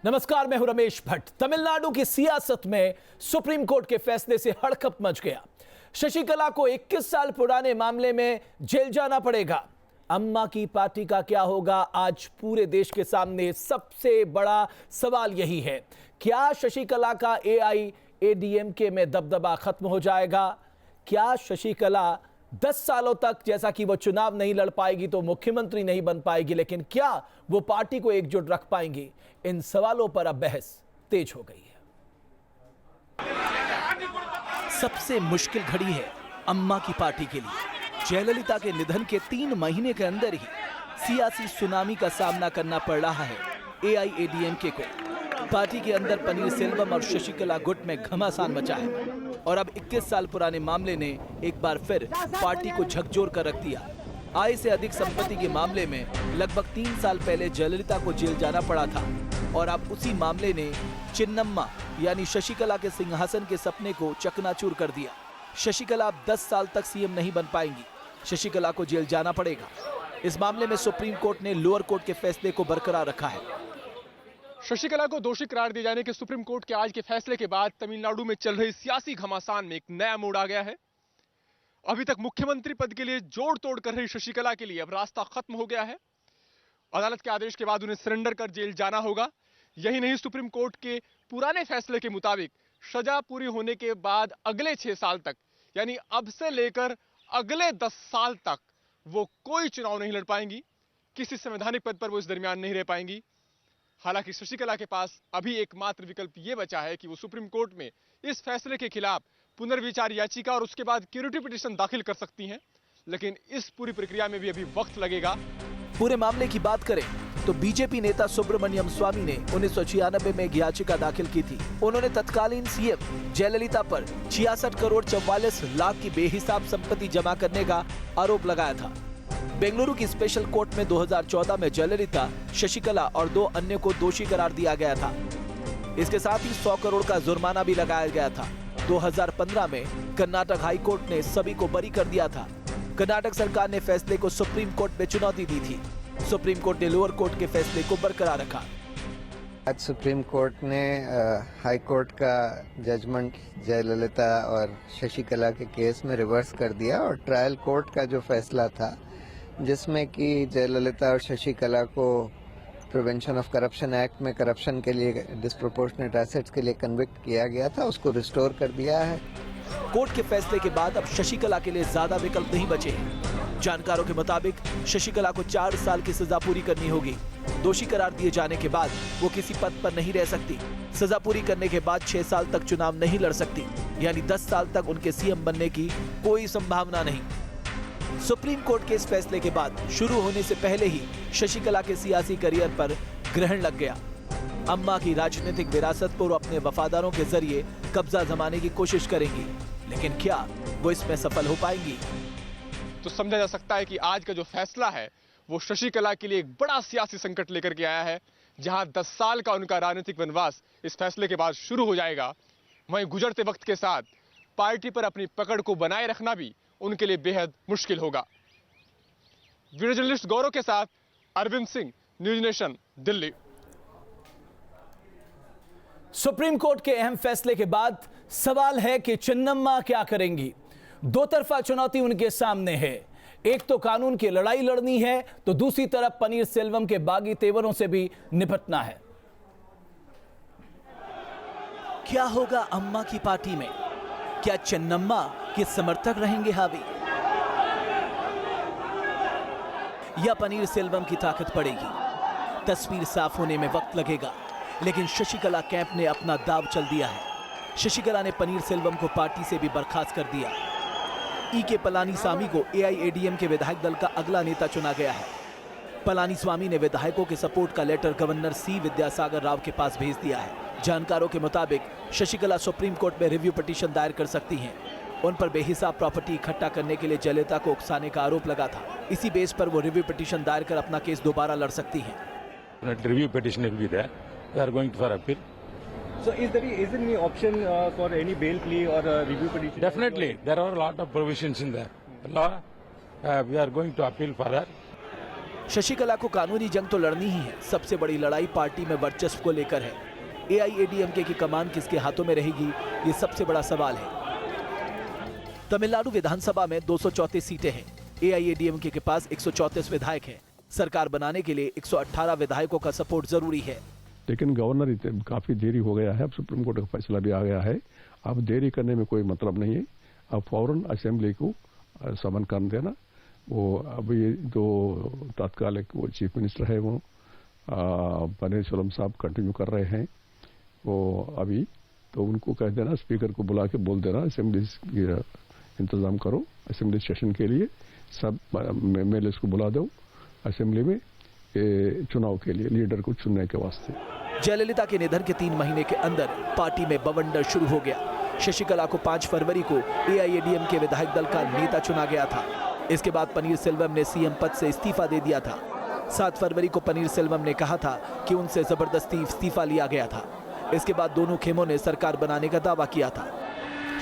नमस्कार, मैं हूं रमेश भट्ट। तमिलनाडु की सियासत में सुप्रीम कोर्ट के फैसले से हड़कंप मच गया। शशिकला को 21 साल पुराने मामले में जेल जाना पड़ेगा। अम्मा की पार्टी का क्या होगा? आज पूरे देश के सामने सबसे बड़ा सवाल यही है। क्या शशिकला का एआईएडीएमके में दबदबा खत्म हो जाएगा? क्या शशिकला 10 सालों तक, जैसा कि वो चुनाव नहीं लड़ पाएगी तो मुख्यमंत्री नहीं बन पाएगी, लेकिन क्या वो पार्टी को एकजुट रख पाएंगी? इन सवालों पर अब बहस तेज हो गई है। सबसे मुश्किल घड़ी है अम्मा की पार्टी के लिए। जयललिता के निधन के 3 महीने के अंदर ही सियासी सुनामी का सामना करना पड़ रहा है एआईएडीएमके को। पार्टी के अंदर पनीरसेल्वम और शशिकला गुट में घमासान मचा है और अब 21 साल पुराने मामले ने एक बार फिर पार्टी को झकझोर कर रख दिया। आय से अधिक संपत्ति के मामले में लगभग 3 साल पहले जयललिता को जेल जाना पड़ा था और अब उसी मामले ने चिन्नम्मा यानी शशिकला के सिंहासन के सपने को चकनाचूर कर दिया। शशिकला अब 10 साल तक सीएम नहीं बन पाएंगी। शशिकला को जेल जाना पड़ेगा। इस मामले में सुप्रीम कोर्ट ने लोअर कोर्ट के फैसले को बरकरार रखा है। शशिकला को दोषी करार दिए जाने के सुप्रीम कोर्ट के आज के फैसले के बाद तमिलनाडु में चल रही सियासी घमासान में एक नया मोड़ आ गया है। अभी तक मुख्यमंत्री पद के लिए जोड़ तोड़ कर रही शशिकला के लिए अब रास्ता खत्म हो गया है। अदालत के आदेश के बाद उन्हें सरेंडर कर जेल जाना होगा। यही नहीं, सुप्रीम कोर्ट के पुराने फैसले के मुताबिक सजा पूरी होने के बाद अगले 6 साल तक, यानी अब से लेकर अगले 10 साल तक वो कोई चुनाव नहीं लड़ पाएंगी। किसी संवैधानिक पद पर वो इस दरमियान नहीं रह पाएंगी। हालांकि शशिकला के पास अभी एकमात्र विकल्प ये बचा है कि वो सुप्रीम कोर्ट में इस फैसले के खिलाफ पुनर्विचार याचिका और उसके बाद क्यूरेटिव पिटीशन दाखिल कर सकती हैं, लेकिन इस पूरी प्रक्रिया में भी अभी वक्त लगेगा। पूरे मामले की बात करें तो बीजेपी नेता सुब्रमण्यम स्वामी ने 1996 में एक याचिका दाखिल की थी। उन्होंने तत्कालीन सीएम जयललिता पर 66 करोड़ 44 लाख की बेहिसाब संपत्ति जमा करने का आरोप लगाया था। बेंगलुरु की स्पेशल कोर्ट में 2014 में जयललिता, शशिकला और 2 अन्य को दोषी करार दिया गया था। इसके साथ ही 100 करोड़ का जुर्माना भी लगाया गया था। 2015 में कर्नाटक हाई कोर्ट ने सभी को बरी कर दिया था। कर्नाटक सरकार ने फैसले को सुप्रीम कोर्ट में चुनौती दी थी। सुप्रीम कोर्ट ने लोअर कोर्ट के फैसले को बरकरार रखा। आज सुप्रीम कोर्ट ने हाई कोर्ट का जजमेंट जयललिता और शशिकला के केस में रिवर्स कर दिया और ट्रायल कोर्ट का जो फैसला था, जिसमें कि जयललिता और शशिकला को प्रिवेंशन ऑफ करप्शन एक्ट में करप्शन के लिए, डिस्प्रोपोर्शनेट एसेट्स के लिए कन्विक्ट किया गया था, उसको रिस्टोर कर दिया है। कोर्ट के फैसले के बाद अब शशिकला के लिए ज्यादा विकल्प नहीं बचे हैं। जानकारों के मुताबिक शशिकला को 4 साल की सजा पूरी करनी होगी। दोषी करार दिए जाने के बाद वो किसी पद पर नहीं रह सकती। सजा पूरी करने के बाद 6 साल तक चुनाव नहीं लड़ सकती, यानी 10 साल तक उनके सीएम बनने की कोई संभावना नहीं। सुप्रीम कोर्ट के इस फैसले के बाद शुरू होने से पहले ही शशिकला के सियासी करियर पर ग्रहण लग गया। अम्मा की राजनीतिक विरासत पर अपने वफादारों के जरिए कब्जा जमाने की कोशिश करेंगी, लेकिन क्या वो इसमें सफल हो पाएंगी? तो समझा जा सकता है कि आज का जो फैसला है वो शशिकला के लिए एक बड़ा सियासी संकट लेकर के आया है। जहां 10 साल का उनका राजनीतिक वनवास इस फैसले के बाद शुरू हो जाएगा, वहीं गुजरते वक्त के साथ पार्टी पर अपनी पकड़ को बनाए रखना भी उनके लिए बेहद मुश्किल होगा। वीडियो जर्नलिस्ट गौरव के साथ Arvind Singh, News Nation, Delhi. Supreme Court के अहम फैसले के बाद सवाल है कि चिन्नम्मा क्या करेंगी। दो तरफा चुनौती उनके सामने है। एक तो कानून की लड़ाई लड़नी है, तो दूसरी तरफ पनीरसेल्वम के बागी तेवरों से भी निपटना है। क्या होगा अम्मा की पार्टी में? क्या चिन्नम्मा के समर्थक रहेंगे हावी, या पनीरसेल्वम की ताकत पड़ेगी? तस्वीर साफ होने में वक्त लगेगा, लेकिन शशिकला कैंप ने अपना दाव चल दिया है। शशिकला ने पनीरसेल्वम को पार्टी से भी बर्खास्त कर दिया। के पलानीस्वामी को एआईएडीएमके विधायक दल का अगला नेता चुना गया है। पलानीस्वामी ने विधायकों के सपोर्ट का letter governor C Vidyasagar Rao के पास भेज दिया है। जानकारों के मुताबिक शशिकला सुप्रीम कोर्ट में रिव्यू पिटीशन दायर कर सकती हैं। उन पर बेहिसाब प्रॉपर्टी इकट्ठा करने के लिए जयललिता को उकसाने का आरोप लगा था। इसी बेस पर वो रिव्यू पिटीशन दायर कर अपना केस दोबारा लड़ सकती हैं। Review petition will be there. They are going for appeal. So is there any option for any bail plea or review petition? Definitely, there are a lot of provisions in there. Law, we are going to appeal for that. Sasikala को कानूनी जंग तो लड़नी ही है, सबसे बड़ी लड़ाई party में वर्चस्व को लेकर है। एआईएडीएमके की कमान किसके हाथों में रहेगी, ये सबसे बड़ा सवाल है। तमिलनाडु विधानसभा में 234 सीटें हैं। एआईएडीएमके के पास 134 विधायक हैं। सरकार बनाने के लिए 118 विधायकों का सपोर्ट जरूरी है। लेकिन गवर्नर काफी देरी हो गया है, अब सुप्रीम कोर्ट का फैसला भी आ गया है। अब देरी करने में कोई मतलब नहीं है। अब फौरन असेंबली को समन कर देना। वो अभी जो तात्कालिक वो चीफ मिनिस्टर है वो पनीरसेल्वम साहब कंटिन्यू कर रहे हैं वो अभी, तो उनको कह देना, स्पीकर को बुला के बोल देना असेंबली इंतजाम करो असेंबली सेशन के लिए, सब एमएलए को बुला दो असेंबली में चुनाव के लिए, लीडर को चुनने के वास्ते। जयललिता के निधन के 3 महीने के अंदर पार्टी में बवंडर शुरू हो गया। शशिकला को 5 फरवरी को एआईएडीएमके विधायक दल का नेता चुना गया था। इसके बाद पनीरसेल्वम ने सीएम पद से इस्तीफा दे दिया था। 7 फरवरी को पनीरसेल्वम ने कहा था कि उनसे जबरदस्ती इस्तीफा लिया गया था। इसके बाद दोनों खेमों ने सरकार बनाने का दावा किया था।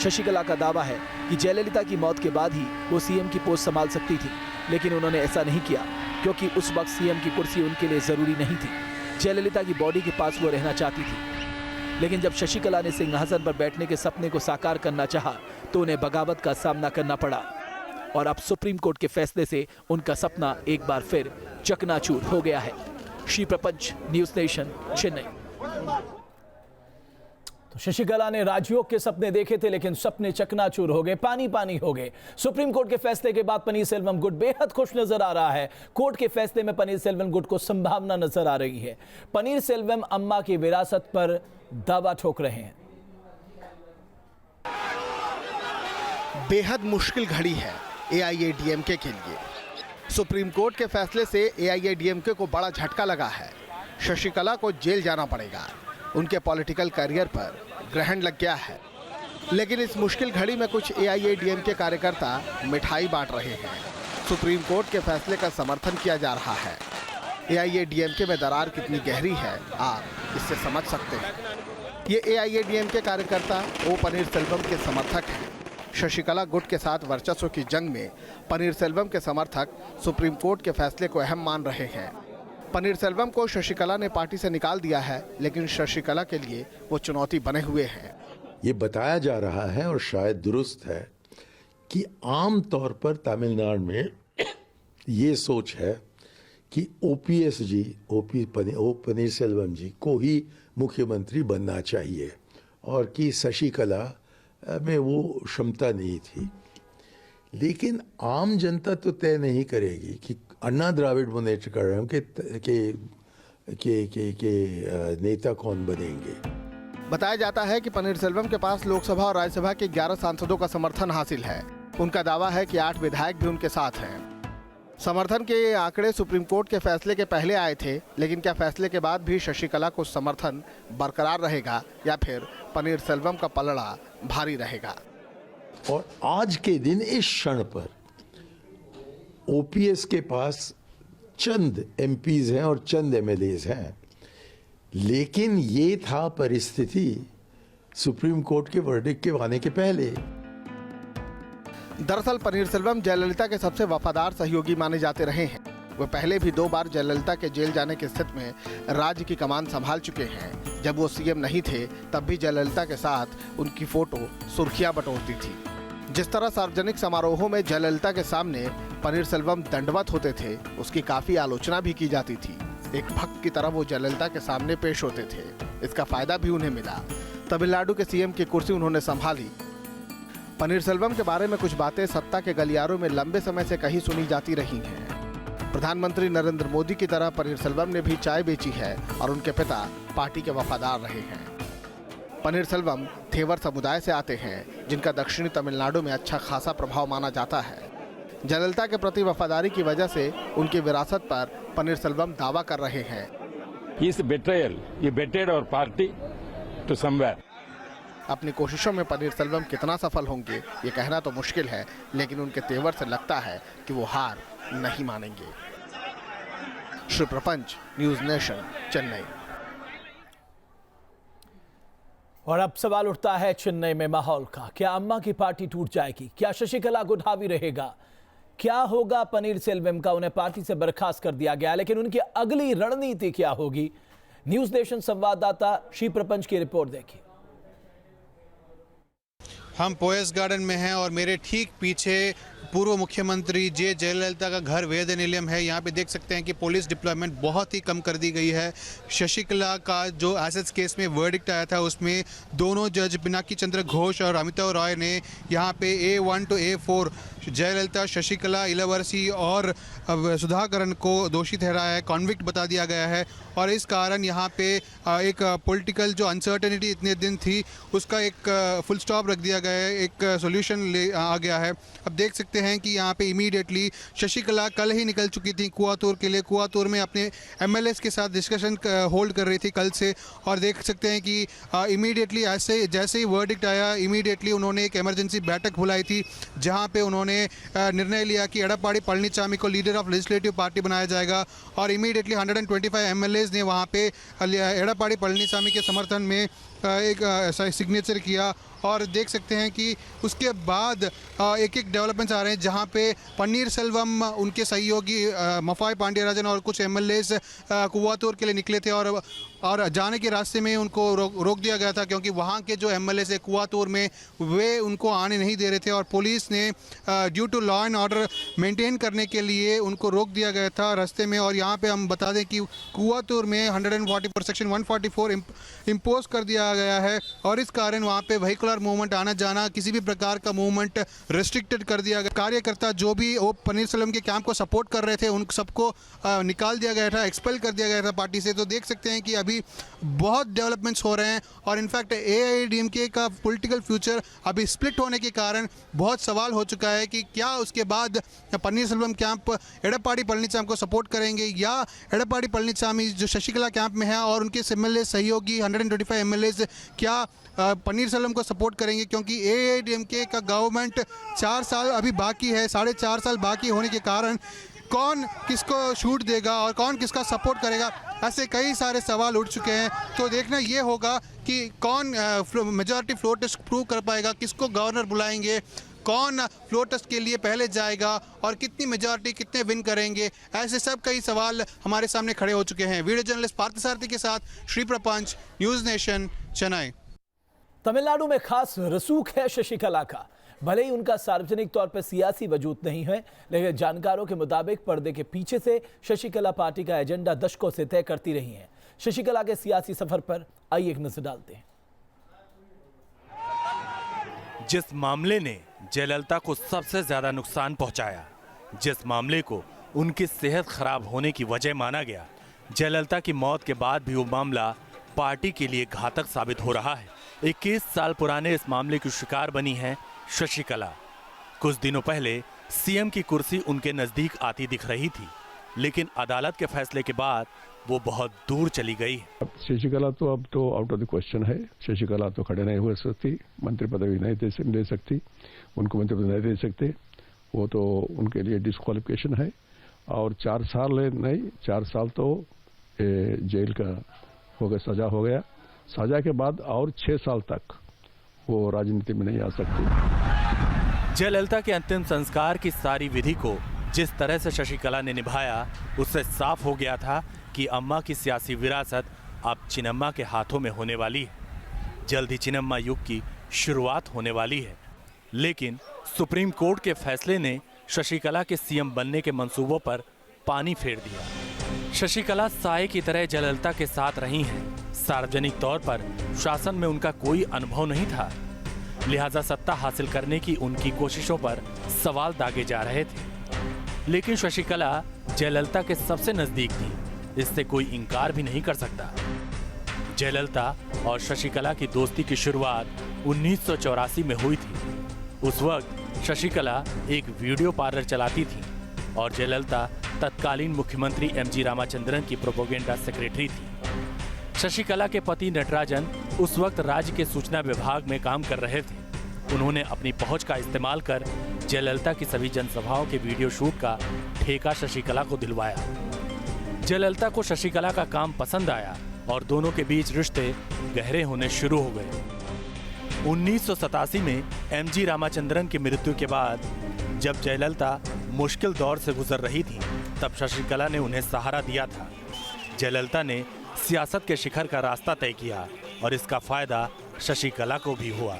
शशिकला का दावा है कि जयललिता की मौत के बाद ही वो सीएम की पोस्ट संभाल सकती थी, लेकिन उन्होंने ऐसा नहीं किया क्योंकि उस वक्त सीएम की कुर्सी उनके लिए जरूरी नहीं थी। जयललिता की बॉडी के पास वो रहना चाहती थी, लेकिन जब शशिकला ने सिंहासन पर बैठने के सपने को साकार करना चाहा तो उन्हें बगावत का सामना करना पड़ा और अब सुप्रीम कोर्ट के फैसले से उनका सपना एक बार फिर चकनाचूर हो गया है। श्री प्रपंच, न्यूज नेशन, चेन्नई। तो शशिकला ने राजयोग के सपने देखे थे, लेकिन सपने चकनाचूर हो गए, पानी पानी हो गए। सुप्रीम कोर्ट के फैसले के बाद पनीरसेल्वम गुट बेहद खुश नजर आ रहा है। कोर्ट के फैसले में पनीरसेल्वम गुट को संभावना नजर आ रही है। पनीरसेल्वम अम्मा की विरासत पर दावा ठोक रहे हैं। बेहद मुश्किल घड़ी है एआईएडीएमके के लिए। सुप्रीम कोर्ट के फैसले से एआईएडीएमके को बड़ा झटका लगा है। शशिकला को जेल जाना पड़ेगा। उनके पॉलिटिकल करियर पर ग्रहण लग गया है। लेकिन इस मुश्किल घड़ी में कुछ एआईएडीएमके कार्यकर्ता मिठाई बांट रहे हैं। सुप्रीम कोर्ट के फैसले का समर्थन किया जा रहा है। एआईएडीएमके में दरार कितनी गहरी है, आप इससे समझ सकते हैं। ये एआईएडीएमके कार्यकर्ता ओ पनीरसेल्वम के समर्थक हैं। शशिकला गुट के साथ वर्चस्व की जंग में पनीरसेल्वम के समर्थक सुप्रीम कोर्ट के फैसले को अहम मान रहे हैं। पनीरसेल्वम को शशिकला ने पार्टी से निकाल दिया है, लेकिन शशिकला के लिए वो चुनौती बने हुए हैं। ये बताया जा रहा है और शायद दुरुस्त है कि आम तौर पर तमिलनाडु में ये सोच है कि ओपीएस जी, पनीरसेल्वम जी को ही मुख्यमंत्री बनना चाहिए और कि शशिकला में वो क्षमता नहीं थी। लेकिन आम जनता तो तय नहीं करेगी कि अन्ना द्राविड़ मुनेत्र कड़गम के नेता कौन बनेंगे। बताया जाता है कि पनीरसेल्वम के पास लोकसभा और राज्यसभा के 11 सांसदों का समर्थन हासिल है। उनका दावा है कि 8 विधायक भी उनके साथ हैं। समर्थन के ये आंकड़े सुप्रीम कोर्ट के फैसले के पहले आए थे, लेकिन क्या फैसले के बाद भी शशिकला को समर्थन बरकरार रहेगा या फिर पनीरसेल्वम का पलड़ा भारी रहेगा? और आज के दिन इस क्षण पर ओपीएस के पास चंद एमपीज हैं और चंद एमएलएज हैं, लेकिन ये था परिस्थिति सुप्रीम कोर्ट के वर्डिक्ट के आने के पहले। दरअसल पनीरसेल्वम जयललिता के सबसे वफादार सहयोगी माने जाते रहे हैं। वे पहले भी 2 बार जयललिता के जेल जाने की स्थिति में राज्य की कमान संभाल चुके हैं। जब वो सीएम नहीं थे, तब भी जयललिता के साथ उनकी फोटो सुर्खियां बटोरती थी। जिस तरह सार्वजनिक समारोहों में जयललिता के सामने पनीरसेल्वम दंडवत होते थे, उसकी काफी आलोचना भी की जाती थी। एक भक्त की तरह वो जयललिता के सामने पेश होते थे। इसका फायदा भी उन्हें मिला। तमिलनाडु के सीएम की कुर्सी उन्होंने संभाली। पनीरसेल्वम के बारे में कुछ बातें सत्ता के गलियारों में लंबे समय से कहीं सुनी जाती रही हैं। प्रधानमंत्री नरेंद्र मोदी की तरह पनीरसेल्वम ने भी चाय बेची है और उनके पिता पार्टी के वफादार रहे हैं। पनीरसेल्वम थेवर समुदाय से आते हैं, जिनका दक्षिणी तमिलनाडु में अच्छा खासा प्रभाव माना जाता है। जयललिता के प्रति वफादारी की वजह से उनकी विरासत पर पनीरसेल्वम दावा कर रहे हैं। अपनी कोशिशों में पनीरसेल्वम कितना सफल होंगे ये कहना तो मुश्किल है, लेकिन उनके तेवर से लगता है कि वो हार नहीं मानेंगे। श्री प्रपंच, न्यूज नेशन, चेन्नई। और अब सवाल उठता है चेन्नई में माहौल का। क्या अम्मा की पार्टी टूट जाएगी? क्या शशिकला गुट हावी रहेगा? क्या होगा पनीरसेल्वम का? उन्हें पार्टी से बर्खास्त कर दिया गया, लेकिन उनकी अगली रणनीति क्या होगी? न्यूज नेशन संवाददाता श्री प्रपंच की रिपोर्ट देखिए। हम पोएस गार्डन में हैं और मेरे ठीक पीछे पूर्व मुख्यमंत्री जे जयललिता का घर वेदनिलयम है। यहाँ पे देख सकते हैं कि पुलिस डिप्लॉयमेंट बहुत ही कम कर दी गई है। शशिकला का जो एसेट्स केस में वर्डिक्ट आया था उसमें दोनों जज पिनाकी चंद्र घोष और अमिताभ रॉय ने यहाँ पे A1 to A4 Jayalalithaa, Sasikala, इलावरसी और सुधाकरन को दोषी ठहराया है, कॉन्विक्ट बता दिया गया है। और इस कारण यहाँ पे एक पॉलिटिकल जो अनसर्टेनिटी इतने दिन थी उसका एक फुल स्टॉप रख दिया गया है, एक सोल्यूशन ले आ गया है। अब देख सकते हैं कि यहाँ पे इमीडिएटली शशिकला कल ही निकल चुकी थी कुआतूर के लिए। कुआतूर में अपने MLAs के साथ डिस्कशन होल्ड कर रही थी कल से, और देख सकते हैं कि इमीडिएटली ऐसे जैसे ही वर्डिक्ट आया इमीडिएटली उन्होंने एक इमरजेंसी बैठक बुलाई थी जहाँ पे उन्होंने निर्णय लिया कि एडप्पाडी पळनिसामी को लीडर ऑफ लेजिस्लेटिव पार्टी बनाया जाएगा। और इमीडिएटली 125 MLAs ने वहाँ पे एडप्पाडी पळनिसामी के समर्थन में एक सिग्नेचर किया। और देख सकते हैं कि उसके बाद एक एक डेवलपमेंट्स आ रहे हैं जहाँ पे पनीरसेल्वम, उनके सहयोगी मफाई पांडियराजन और कुछ MLAs कुआतूर के लिए निकले थे और जाने के रास्ते में उनको रोक दिया गया था, क्योंकि वहाँ के जो MLAs है कुआतूर में वे उनको आने नहीं दे रहे थे और पुलिस ने due to law and order maintain करने के लिए उनको रोक दिया गया था रास्ते में। और यहाँ पे हम बता दें कि कुआतूर में 140 पर सेक्शन 144 इम्पोज कर दिया गया है और इस कारण वहाँ पे व्हीकुलर मूवमेंट, आना जाना, किसी भी प्रकार का मूवमेंट रिस्ट्रिक्टेड कर दिया गया। कार्यकर्ता जो भी वो पनीरसेल्वम के कैंप को सपोर्ट कर रहे थे उन सबको निकाल दिया गया था, एक्सपेल कर दिया गया था पार्टी से। तो देख सकते हैं कि अभी बहुत डेवलपमेंट्स हो रहे हैं और इनफैक्ट AIADMK का पॉलिटिकल फ्यूचर अभी स्प्लिट होने के कारण बहुत सवाल हो चुका है कि क्या उसके बाद पनीरसेल्वम कैंप एडप्पाडी पळनिसामी को सपोर्ट करेंगे या एडप्पाडी पळनिसामी जो शशिकला कैंप में है और उनके MLA सहयोगी 125 MLAs क्या पनीरसेल्वम को सपोर्ट करेंगे, क्योंकि AIADMK का गवर्नमेंट 4 साल अभी बाकी है, 4.5 साल बाकी होने के कारण कौन किसको छूट देगा और कौन किसका सपोर्ट करेगा, ऐसे कई सारे सवाल उठ चुके हैं। तो देखना ये होगा कि कौन मेजॉरिटी फ्लोर टेस्ट प्रूव कर पाएगा, किसको गवर्नर बुलाएंगे, कौन फ्लोर टेस्ट के लिए पहले जाएगा और कितनी मेजॉरिटी, कितने विन करेंगे, ऐसे सब कई सवाल हमारे सामने खड़े हो चुके हैं। वीडियो जर्नलिस्ट पार्थसारथी के साथ श्री प्रपंच, न्यूज़ नेशन, चेन्नई। तमिलनाडु में खास रसूख है शशिकला का। भले ही उनका सार्वजनिक तौर पर सियासी वजूद नहीं है, लेकिन जानकारों के मुताबिक पर्दे के पीछे से शशिकला पार्टी का एजेंडा दशकों से तय करती रही हैं। शशिकला के सियासी सफर पर आइए एक नजर डालते हैं। जिस मामले ने जयललिता को सबसे ज्यादा नुकसान पहुंचाया, जिस मामले को उनकी सेहत खराब होने की वजह माना गया, जयललिता की मौत के बाद भी वो मामला पार्टी के लिए घातक साबित हो रहा है। 21 साल पुराने इस मामले की शिकार बनी है शशिकला। कुछ दिनों पहले CM की कुर्सी उनके नजदीक आती दिख रही थी, लेकिन अदालत के फैसले के बाद वो बहुत दूर चली गई है। अब शशिकला तो अब तो आउट ऑफ द क्वेश्चन है। शशिकला तो खड़े नहीं हो सकती, मंत्री पदवी नहीं दे सकती, उनको मंत्री पदवी नहीं दे सकते, वो तो उनके लिए डिस्क्वालिफिकेशन है। और 4 साल नहीं, 4 साल तो जेल का हो गया, सजा हो गया। सजा के बाद और 6 साल तक वो राजनीति में नहीं आ सकती। जयललिता के अंतिम संस्कार की सारी विधि को जिस तरह से शशिकला ने निभाया, उससे साफ हो गया था कि अम्मा की सियासी विरासत अब चिन्नम्मा के हाथों में होने वाली है। जल्द ही चिन्नम्मा युग की शुरुआत होने वाली है। लेकिन सुप्रीम कोर्ट के फैसले ने शशिकला के CM बनने के मंसूबों पर पानी फेर दिया। शशिकला साए की तरह जयललिता के साथ रही हैं। सार्वजनिक तौर पर शासन में उनका कोई अनुभव नहीं था, लिहाजा सत्ता हासिल करने की उनकी कोशिशों पर सवाल दागे जा रहे थे। लेकिन शशिकला जयललिता के सबसे नजदीक थी, इससे कोई इनकार भी नहीं कर सकता। जयललिता और शशिकला की दोस्ती की शुरुआत 1984 में हुई थी। उस वक्त शशिकला एक वीडियो पार्लर चलाती थी और जयललिता तत्कालीन मुख्यमंत्री MG रामाचंद्रन की प्रोपेगेंडा सेक्रेटरी थी। शशिकला के पति नटराजन उस वक्त राज्य के सूचना विभाग में काम कर रहे थे। उन्होंने अपनी पहुंच का इस्तेमाल कर जयललिता की सभी जनसभाओं के वीडियो शूट का ठेका शशिकला को दिलवाया। जयललिता को शशिकला का काम पसंद आया और दोनों के बीच रिश्ते गहरे होने शुरू हो गए। 1987 में MG रामाचंद्रन की मृत्यु के बाद जब जयललिता मुश्किल दौर से गुजर रही थी, तब शशिकला ने उन्हें सहारा दिया था। जयललिता ने सियासत के शिखर का रास्ता तय किया और इसका फायदा शशिकला को भी हुआ।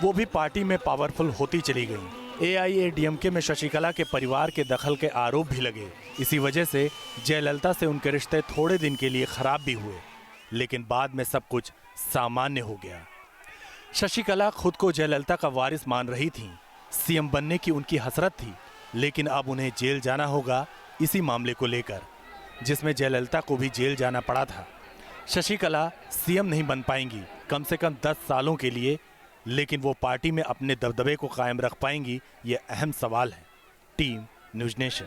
वो भी पार्टी में पावरफुल होती चली गई। AIADMK में शशिकला के परिवार के दखल के आरोप भी लगे। इसी वजह से जयललिता से उनके रिश्ते थोड़े दिन के लिए खराब भी हुए, लेकिन बाद में सब कुछ सामान्य हो गया। शशिकला खुद को जयललिता का वारिस मान रही थी। CM बनने की उनकी हसरत थी, लेकिन अब उन्हें जेल जाना होगा इसी मामले को लेकर, जिसमें जयललिता को भी जेल जाना पड़ा था। शशिकला CM नहीं बन पाएंगी कम से कम 10 सालों के लिए, लेकिन वो पार्टी में अपने दबदबे को कायम रख पाएंगी, ये अहम सवाल है। Team news nation.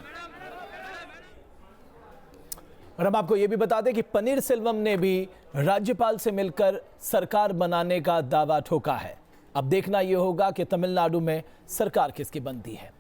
और हम आपको ये भी बता दें कि पनीरसेल्वम ने भी राज्यपाल से मिलकर सरकार बनाने का दावा ठोका है। अब देखना यह होगा कि तमिलनाडु में सरकार किसकी बनती है।